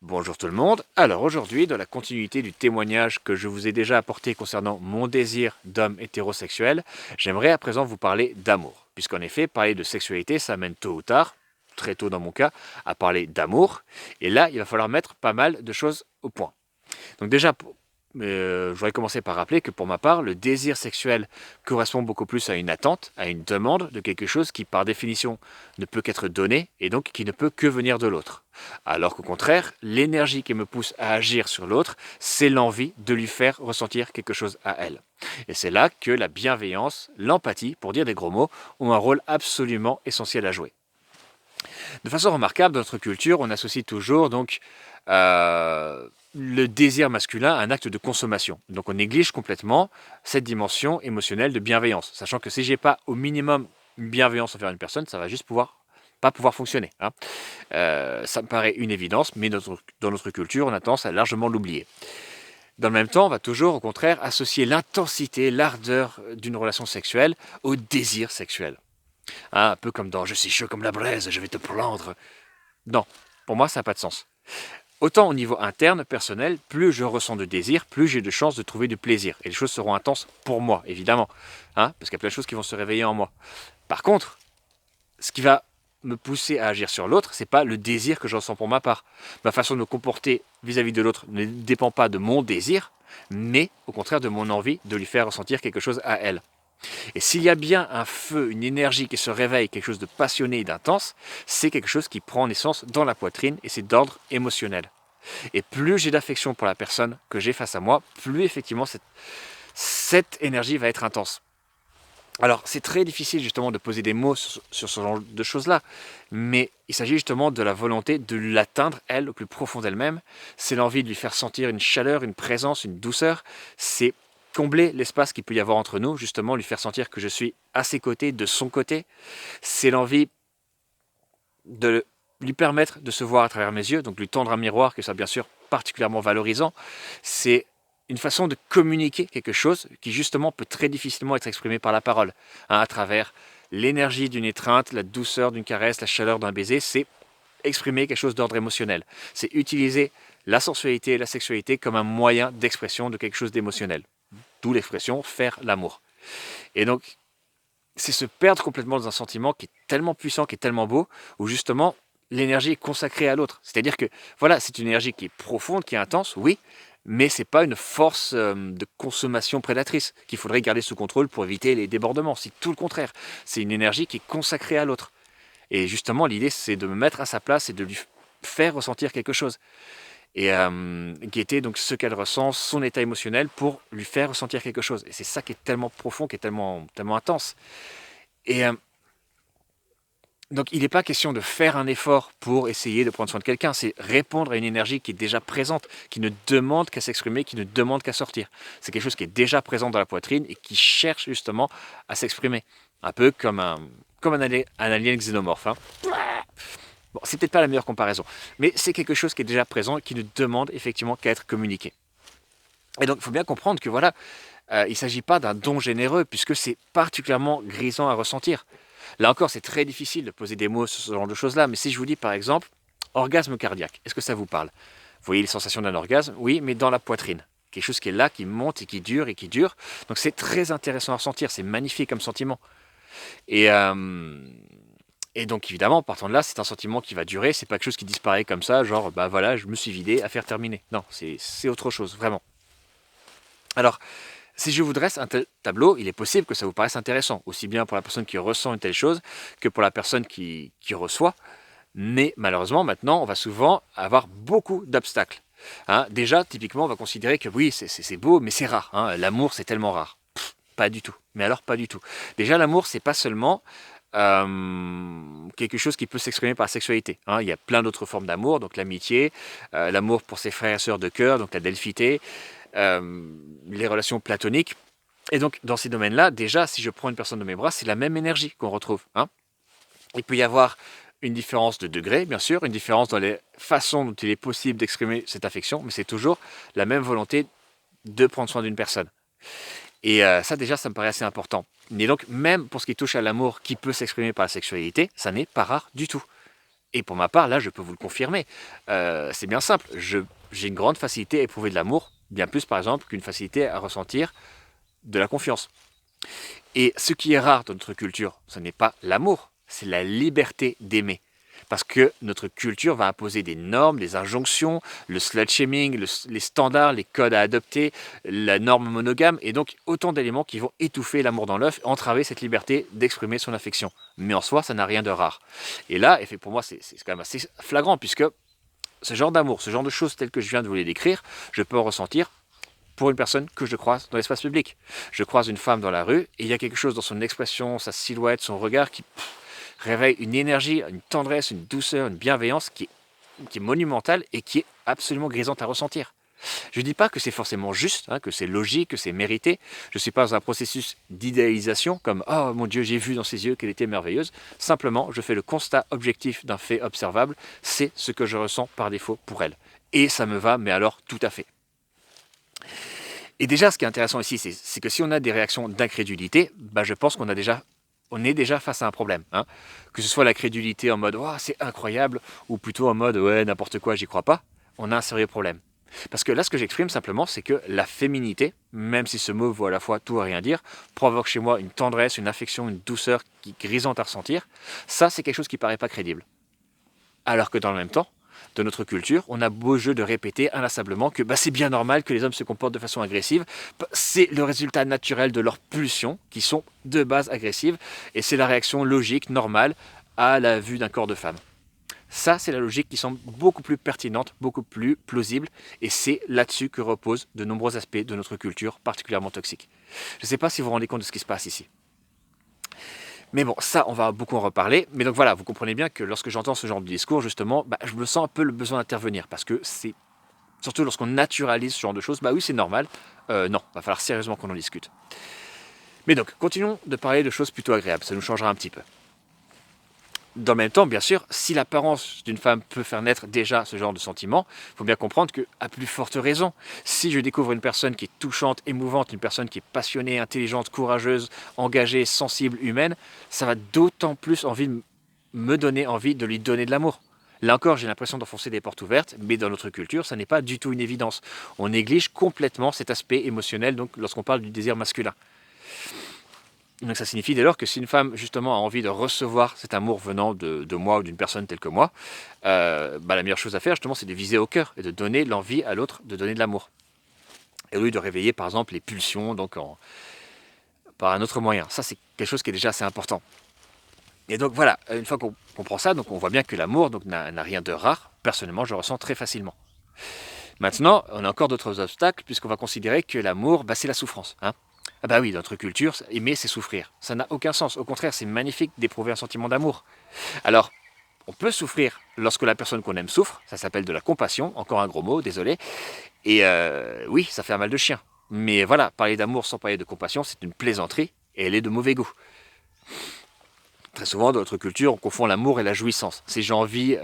Bonjour tout le monde. Alors aujourd'hui, dans la continuité du témoignage que je vous ai déjà apporté concernant mon désir d'homme hétérosexuel, j'aimerais à présent vous parler d'amour. Puisqu'en effet, parler de sexualité, ça mène tôt ou tard, très tôt dans mon cas, à parler d'amour. Et là, il va falloir mettre pas mal de choses au point. Donc déjà, je voudrais commencer par rappeler que pour ma part, le désir sexuel correspond beaucoup plus à une attente, à une demande de quelque chose qui par définition ne peut qu'être donné et donc qui ne peut que venir de l'autre. Alors qu'au contraire, l'énergie qui me pousse à agir sur l'autre, c'est l'envie de lui faire ressentir quelque chose à elle. Et c'est là que la bienveillance, l'empathie, pour dire des gros mots, ont un rôle absolument essentiel à jouer. De façon remarquable, dans notre culture, on associe toujours donc le désir masculin à un acte de consommation. Donc on néglige complètement cette dimension émotionnelle de bienveillance, sachant que si j'ai pas au minimum une bienveillance envers une personne, ça va juste pas pouvoir fonctionner. Ça me paraît une évidence, mais dans notre culture, on a tendance à largement l'oublier. Dans le même temps, on va toujours, au contraire, associer l'intensité, l'ardeur d'une relation sexuelle au désir sexuel. Un peu comme dans « Je suis chaud comme la braise, je vais te prendre ». Non, pour moi, ça n'a pas de sens. Autant au niveau interne, personnel, plus je ressens de désir, plus j'ai de chances de trouver du plaisir. Et les choses seront intenses pour moi, évidemment. Parce qu'il y a plein de choses qui vont se réveiller en moi. Par contre, ce qui va me pousser à agir sur l'autre, c'est pas le désir que je ressens pour ma part. Ma façon de me comporter vis-à-vis de l'autre ne dépend pas de mon désir, mais au contraire de mon envie de lui faire ressentir quelque chose à elle. Et s'il y a bien un feu, une énergie qui se réveille, quelque chose de passionné et d'intense, c'est quelque chose qui prend naissance dans la poitrine et c'est d'ordre émotionnel. Et plus j'ai d'affection pour la personne que j'ai face à moi, plus effectivement cette énergie va être intense. Alors c'est très difficile justement de poser des mots sur ce genre de choses-là, mais il s'agit justement de la volonté de l'atteindre, elle, au plus profond d'elle-même. C'est l'envie de lui faire sentir une chaleur, une présence, une douceur. C'est combler l'espace qu'il peut y avoir entre nous, justement lui faire sentir que je suis à ses côtés, de son côté. C'est l'envie de lui permettre de se voir à travers mes yeux, donc lui tendre un miroir, que ça bien sûr particulièrement valorisant. C'est une façon de communiquer quelque chose qui justement peut très difficilement être exprimé par la parole, à travers l'énergie d'une étreinte, la douceur d'une caresse, la chaleur d'un baiser, c'est exprimer quelque chose d'ordre émotionnel. C'est utiliser la sensualité et la sexualité comme un moyen d'expression de quelque chose d'émotionnel. D'où l'expression faire l'amour. Et donc, c'est se perdre complètement dans un sentiment qui est tellement puissant, qui est tellement beau, où justement l'énergie est consacrée à l'autre. C'est-à-dire que voilà, c'est une énergie qui est profonde, qui est intense, oui, mais c'est pas une force de consommation prédatrice qu'il faudrait garder sous contrôle pour éviter les débordements. C'est tout le contraire. C'est une énergie qui est consacrée à l'autre. Et justement, l'idée, c'est de me mettre à sa place et de lui faire ressentir quelque chose. Et guetter donc ce qu'elle ressent, son état émotionnel, pour lui faire ressentir quelque chose. Et c'est ça qui est tellement profond, qui est tellement, tellement intense. Et donc, il n'est pas question de faire un effort pour essayer de prendre soin de quelqu'un, c'est répondre à une énergie qui est déjà présente, qui ne demande qu'à s'exprimer, qui ne demande qu'à sortir. C'est quelque chose qui est déjà présent dans la poitrine et qui cherche justement à s'exprimer. Un peu comme un alien xénomorphe. Bon, c'est peut-être pas la meilleure comparaison, mais c'est quelque chose qui est déjà présent et qui ne demande effectivement qu'à être communiqué. Et donc, il faut bien comprendre que voilà, il ne s'agit pas d'un don généreux, puisque c'est particulièrement grisant à ressentir. Là encore, c'est très difficile de poser des mots sur ce genre de choses-là, mais si je vous dis par exemple, orgasme cardiaque, est-ce que ça vous parle? Vous voyez les sensations d'un orgasme? Oui, mais dans la poitrine. Quelque chose qui est là, qui monte et qui dure et qui dure. Donc c'est très intéressant à ressentir, c'est magnifique comme sentiment. Et, euh, et donc évidemment, partant de là, c'est un sentiment qui va durer, c'est pas quelque chose qui disparaît comme ça, genre bah voilà, je me suis vidé, affaire terminée. Non, c'est autre chose, vraiment. Alors, si je vous dresse un tel tableau, il est possible que ça vous paraisse intéressant, aussi bien pour la personne qui ressent une telle chose que pour la personne qui reçoit. Mais malheureusement, maintenant, on va souvent avoir beaucoup d'obstacles. Déjà, typiquement, on va considérer que oui, c'est beau, mais c'est rare. L'amour, c'est tellement rare. Pas du tout. Mais alors, pas du tout. Déjà, l'amour, c'est pas seulement quelque chose qui peut s'exprimer par la sexualité. Il y a plein d'autres formes d'amour, donc l'amitié, l'amour pour ses frères et sœurs de cœur, donc la delphité, les relations platoniques. Et donc, dans ces domaines-là, déjà, si je prends une personne de mes bras, c'est la même énergie qu'on retrouve. Il peut y avoir une différence de degré, bien sûr, une différence dans les façons dont il est possible d'exprimer cette affection, mais c'est toujours la même volonté de prendre soin d'une personne. Et ça, déjà, ça me paraît assez important. Et donc, même pour ce qui touche à l'amour qui peut s'exprimer par la sexualité, ça n'est pas rare du tout. Et pour ma part, là, je peux vous le confirmer. C'est bien simple. J'ai une grande facilité à éprouver de l'amour, bien plus par exemple qu'une facilité à ressentir de la confiance. Et ce qui est rare dans notre culture, ce n'est pas l'amour, c'est la liberté d'aimer. Parce que notre culture va imposer des normes, des injonctions, le slut-shaming, les standards, les codes à adopter, la norme monogame, et donc autant d'éléments qui vont étouffer l'amour dans l'œuf, entraver cette liberté d'exprimer son affection. Mais en soi, ça n'a rien de rare. Et là, pour moi, c'est quand même assez flagrant, puisque ce genre d'amour, ce genre de choses telles que je viens de vous les décrire, je peux en ressentir pour une personne que je croise dans l'espace public. Je croise une femme dans la rue, et il y a quelque chose dans son expression, sa silhouette, son regard qui réveille une énergie, une tendresse, une douceur, une bienveillance qui est monumentale et qui est absolument grisante à ressentir. Je ne dis pas que c'est forcément juste, hein, que c'est logique, que c'est mérité. Je ne suis pas dans un processus d'idéalisation comme « Oh mon Dieu, j'ai vu dans ses yeux qu'elle était merveilleuse ». Simplement, je fais le constat objectif d'un fait observable. C'est ce que je ressens par défaut pour elle. Et ça me va, mais alors tout à fait. Et déjà, ce qui est intéressant ici, c'est que si on a des réactions d'incrédulité, bah, je pense qu'on est déjà face à un problème. Hein. Que ce soit la crédulité en mode oh, c'est incroyable, ou plutôt en mode ouais, n'importe quoi, j'y crois pas, on a un sérieux problème. Parce que là, ce que j'exprime simplement, c'est que la féminité, même si ce mot vaut à la fois tout et rien dire, provoque chez moi une tendresse, une affection, une douceur qui est grisante à ressentir. Ça, c'est quelque chose qui paraît pas crédible. Alors que dans le même temps, de notre culture, on a beau jeu de répéter inlassablement que bah, c'est bien normal que les hommes se comportent de façon agressive. C'est le résultat naturel de leurs pulsions, qui sont de base agressives, et c'est la réaction logique, normale, à la vue d'un corps de femme. Ça, c'est la logique qui semble beaucoup plus pertinente, beaucoup plus plausible, et c'est là-dessus que reposent de nombreux aspects de notre culture particulièrement toxique. Je ne sais pas si vous vous rendez compte de ce qui se passe ici. Mais bon, ça, on va beaucoup en reparler. Mais donc voilà, vous comprenez bien que lorsque j'entends ce genre de discours, justement, bah, je me sens un peu le besoin d'intervenir. Parce que c'est, surtout lorsqu'on naturalise ce genre de choses, bah oui, c'est normal. Non, va falloir sérieusement qu'on en discute. Mais donc, continuons de parler de choses plutôt agréables. Ça nous changera un petit peu. Dans le même temps, bien sûr, si l'apparence d'une femme peut faire naître déjà ce genre de sentiment, il faut bien comprendre qu'à plus forte raison, si je découvre une personne qui est touchante, émouvante, une personne qui est passionnée, intelligente, courageuse, engagée, sensible, humaine, ça va d'autant plus me donner envie de lui donner de l'amour. Là encore, j'ai l'impression d'enfoncer des portes ouvertes, mais dans notre culture, ça n'est pas du tout une évidence. On néglige complètement cet aspect émotionnel donc, lorsqu'on parle du désir masculin. Donc ça signifie dès lors que si une femme justement a envie de recevoir cet amour venant de moi ou d'une personne telle que moi, bah, la meilleure chose à faire justement c'est de viser au cœur et de donner l'envie à l'autre de donner de l'amour. Et au lieu de réveiller par exemple les pulsions donc par un autre moyen. Ça c'est quelque chose qui est déjà assez important. Et donc voilà, une fois qu'on comprend ça, donc on voit bien que l'amour n'a rien de rare. Personnellement je le ressens très facilement. Maintenant, on a encore d'autres obstacles puisqu'on va considérer que l'amour, bah, c'est la souffrance. Hein. Ah bah oui, dans notre culture, aimer c'est souffrir. Ça n'a aucun sens. Au contraire, c'est magnifique d'éprouver un sentiment d'amour. Alors, on peut souffrir lorsque la personne qu'on aime souffre. Ça s'appelle de la compassion. Encore un gros mot, désolé. Et oui, ça fait un mal de chien. Mais voilà, parler d'amour sans parler de compassion, c'est une plaisanterie et elle est de mauvais goût. Très souvent, dans notre culture, on confond l'amour et la jouissance. Si j'ai envie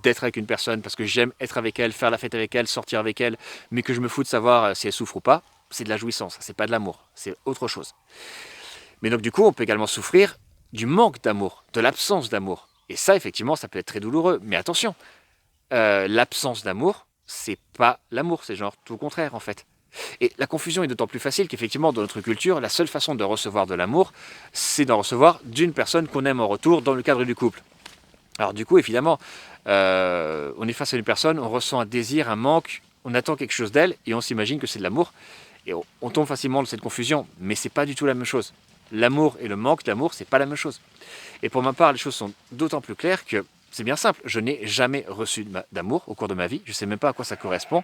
d'être avec une personne parce que j'aime être avec elle, faire la fête avec elle, sortir avec elle, mais que je me fous de savoir si elle souffre ou pas, c'est de la jouissance, c'est pas de l'amour, c'est autre chose. Mais donc du coup, on peut également souffrir du manque d'amour, de l'absence d'amour. Et ça, effectivement, ça peut être très douloureux. Mais attention, l'absence d'amour, c'est pas l'amour, c'est genre tout le contraire en fait. Et la confusion est d'autant plus facile qu'effectivement, dans notre culture, la seule façon de recevoir de l'amour, c'est d'en recevoir d'une personne qu'on aime en retour dans le cadre du couple. Alors du coup, évidemment, on est face à une personne, on ressent un désir, un manque, on attend quelque chose d'elle et on s'imagine que c'est de l'amour. Et on tombe facilement dans cette confusion, mais c'est pas du tout la même chose. L'amour et le manque d'amour, c'est pas la même chose. Et pour ma part, les choses sont d'autant plus claires que c'est bien simple. Je n'ai jamais reçu d'amour au cours de ma vie. Je ne sais même pas à quoi ça correspond.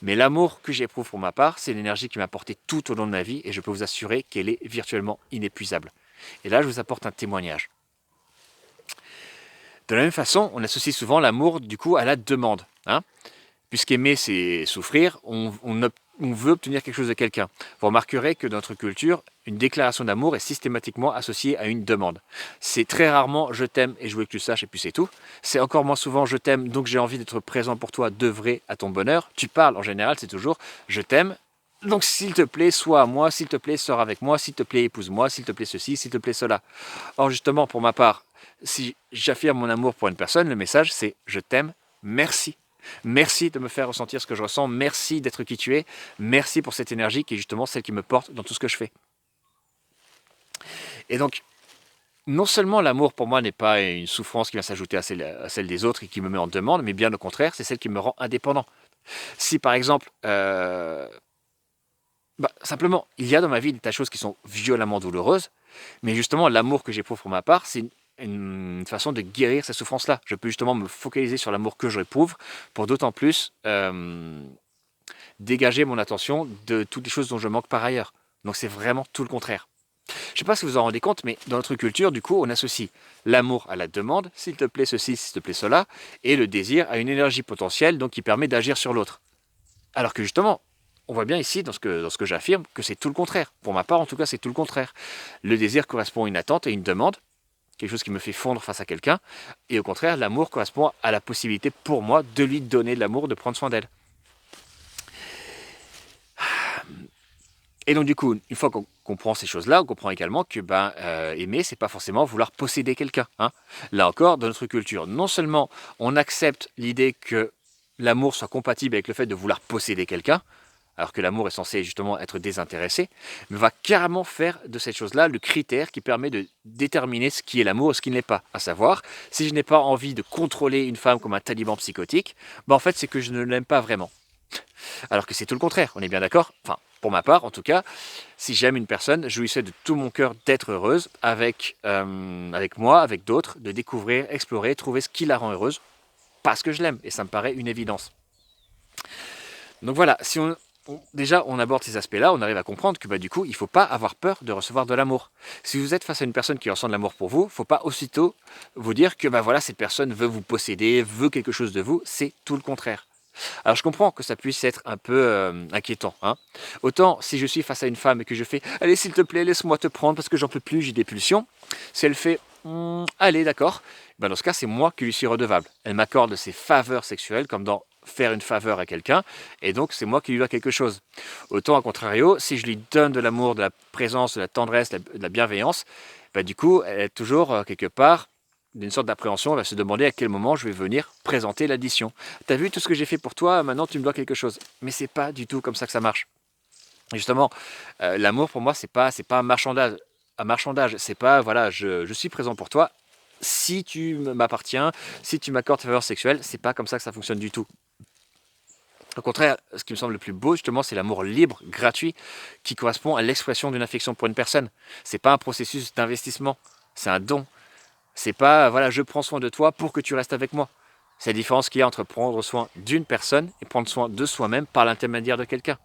Mais l'amour que j'éprouve pour ma part, c'est l'énergie qui m'a porté tout au long de ma vie et je peux vous assurer qu'elle est virtuellement inépuisable. Et là, je vous apporte un témoignage. De la même façon, on associe souvent l'amour du coup à la demande. Hein. Puisqu'aimer, c'est souffrir, on veut obtenir quelque chose de quelqu'un. Vous remarquerez que dans notre culture, une déclaration d'amour est systématiquement associée à une demande. C'est très rarement je t'aime et je veux que tu saches et puis c'est tout. C'est encore moins souvent je t'aime donc j'ai envie d'être présent pour toi, d'œuvrer à ton bonheur. Tu parles en général, c'est toujours je t'aime. Donc s'il te plaît, sois à moi, s'il te plaît, sors avec moi, s'il te plaît, épouse-moi, s'il te plaît ceci, s'il te plaît cela. Or justement, pour ma part, Si j'affirme mon amour pour une personne, le message c'est je t'aime, merci. Merci de me faire ressentir ce que je ressens, merci d'être qui tu es, merci pour cette énergie qui est justement celle qui me porte dans tout ce que je fais. Et donc, non seulement l'amour pour moi n'est pas une souffrance qui vient s'ajouter à celle des autres et qui me met en demande, mais bien au contraire, c'est celle qui me rend indépendant. Si par exemple, simplement, il y a dans ma vie des tas de choses qui sont violemment douloureuses, mais justement, l'amour que j'éprouve pour ma part, c'est une façon de guérir ces souffrances-là. Je peux justement me focaliser sur l'amour que j'éprouve pour d'autant plus dégager mon attention de toutes les choses dont je manque par ailleurs. Donc c'est vraiment tout le contraire. Je ne sais pas si vous vous en rendez compte, mais dans notre culture, du coup, on associe l'amour à la demande, s'il te plaît ceci, s'il te plaît cela, et le désir à une énergie potentielle, donc qui permet d'agir sur l'autre. Alors que justement, on voit bien ici, dans ce que j'affirme, que c'est tout le contraire. Pour ma part, en tout cas, c'est tout le contraire. Le désir correspond à une attente et une demande, quelque chose qui me fait fondre face à quelqu'un, et au contraire, l'amour correspond à la possibilité pour moi de lui donner de l'amour, de prendre soin d'elle. Et donc du coup, une fois qu'on comprend ces choses-là, on comprend également que aimer, c'est pas forcément vouloir posséder quelqu'un. Hein. Là encore, dans notre culture, non seulement on accepte l'idée que l'amour soit compatible avec le fait de vouloir posséder quelqu'un, alors que l'amour est censé justement être désintéressé, mais va carrément faire de cette chose-là le critère qui permet de déterminer ce qui est l'amour et ce qui ne l'est pas. À savoir, si je n'ai pas envie de contrôler une femme comme un taliban psychotique, en fait c'est que je ne l'aime pas vraiment. Alors que c'est tout le contraire, on est bien d'accord? Enfin, pour ma part en tout cas, si j'aime une personne, je jouissais de tout mon cœur d'être heureuse avec moi, avec d'autres, de découvrir, explorer, trouver ce qui la rend heureuse, parce que je l'aime, et ça me paraît une évidence. Donc voilà, si déjà on aborde ces aspects-là, on arrive à comprendre que du coup, il ne faut pas avoir peur de recevoir de l'amour. Si vous êtes face à une personne qui ressent de l'amour pour vous, il ne faut pas aussitôt vous dire que cette personne veut vous posséder, veut quelque chose de vous, c'est tout le contraire. Alors je comprends que ça puisse être un peu inquiétant. Hein. Autant si je suis face à une femme et que je fais « Allez s'il te plaît, laisse-moi te prendre parce que j'en peux plus, j'ai des pulsions », si elle fait « Allez, d'accord », dans ce cas c'est moi qui lui suis redevable. Elle m'accorde ses faveurs sexuelles comme dans faire une faveur à quelqu'un, et donc c'est moi qui lui dois quelque chose. Autant à contrario, si je lui donne de l'amour, de la présence, de la tendresse, de la bienveillance, du coup elle est toujours quelque part d'une sorte d'appréhension, elle va se demander à quel moment je vais venir présenter l'addition. T'as vu tout ce que j'ai fait pour toi, maintenant tu me dois quelque chose. Mais c'est pas du tout comme ça que ça marche. Et justement, l'amour pour moi, c'est pas un marchandage. C'est pas, voilà, je suis présent pour toi. Si tu m'appartiens, si tu m'accordes faveur sexuelle, c'est pas comme ça que ça fonctionne du tout. Au contraire, ce qui me semble le plus beau, justement, c'est l'amour libre, gratuit, qui correspond à l'expression d'une affection pour une personne. C'est pas un processus d'investissement, c'est un don. C'est pas, voilà, je prends soin de toi pour que tu restes avec moi. C'est la différence qu'il y a entre prendre soin d'une personne et prendre soin de soi-même par l'intermédiaire de quelqu'un.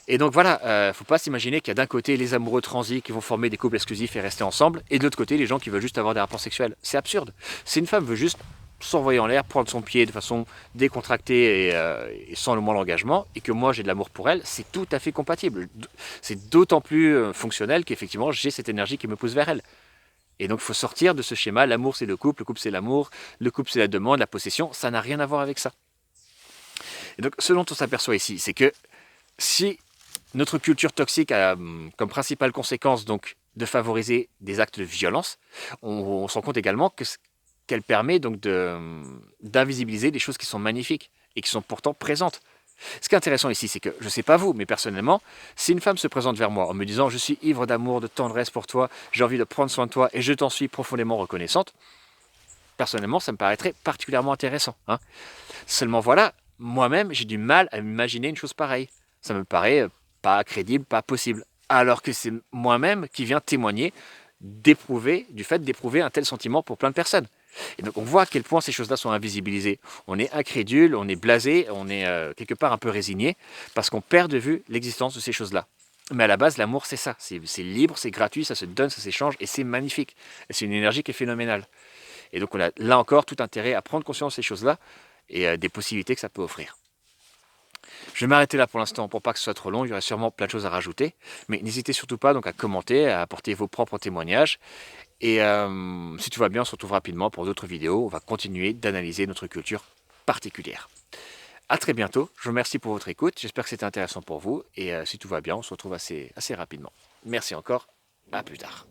Et donc voilà, faut pas s'imaginer qu'il y a d'un côté les amoureux transis qui vont former des couples exclusifs et rester ensemble, et de l'autre côté les gens qui veulent juste avoir des rapports sexuels. C'est absurde. Si une femme veut juste s'envoyer en l'air, prendre son pied de façon décontractée et sans le moindre engagement, et que moi j'ai de l'amour pour elle, c'est tout à fait compatible. C'est d'autant plus fonctionnel qu'effectivement j'ai cette énergie qui me pousse vers elle. Et donc il faut sortir de ce schéma, l'amour c'est le couple c'est l'amour, le couple c'est la demande, la possession, ça n'a rien à voir avec ça. Et donc ce dont on s'aperçoit ici, c'est que si notre culture toxique a comme principale conséquence donc de favoriser des actes de violence, on se rend compte également qu'elle permet donc d'invisibiliser des choses qui sont magnifiques et qui sont pourtant présentes. Ce qui est intéressant ici, c'est que, je ne sais pas vous, mais personnellement, si une femme se présente vers moi en me disant « Je suis ivre d'amour, de tendresse pour toi, j'ai envie de prendre soin de toi et je t'en suis profondément reconnaissante », personnellement, ça me paraîtrait particulièrement intéressant. Hein. Seulement voilà, moi-même, j'ai du mal à m'imaginer une chose pareille. Ça me paraît pas crédible, pas possible. Alors que c'est moi-même qui viens témoigner du fait d'éprouver un tel sentiment pour plein de personnes. Et donc on voit à quel point ces choses-là sont invisibilisées. On est incrédule, on est blasé, on est quelque part un peu résigné, parce qu'on perd de vue l'existence de ces choses-là. Mais à la base, l'amour, c'est ça. C'est libre, c'est gratuit, ça se donne, ça s'échange, et c'est magnifique. Et c'est une énergie qui est phénoménale. Et donc on a là encore tout intérêt à prendre conscience de ces choses-là et des possibilités que ça peut offrir. Je vais m'arrêter là pour l'instant pour pas que ce soit trop long, il y aurait sûrement plein de choses à rajouter, mais n'hésitez surtout pas donc à commenter, à apporter vos propres témoignages, et si tout va bien, on se retrouve rapidement pour d'autres vidéos, on va continuer d'analyser notre culture particulière. A très bientôt, je vous remercie pour votre écoute, j'espère que c'était intéressant pour vous, et si tout va bien, on se retrouve assez rapidement. Merci encore, à plus tard.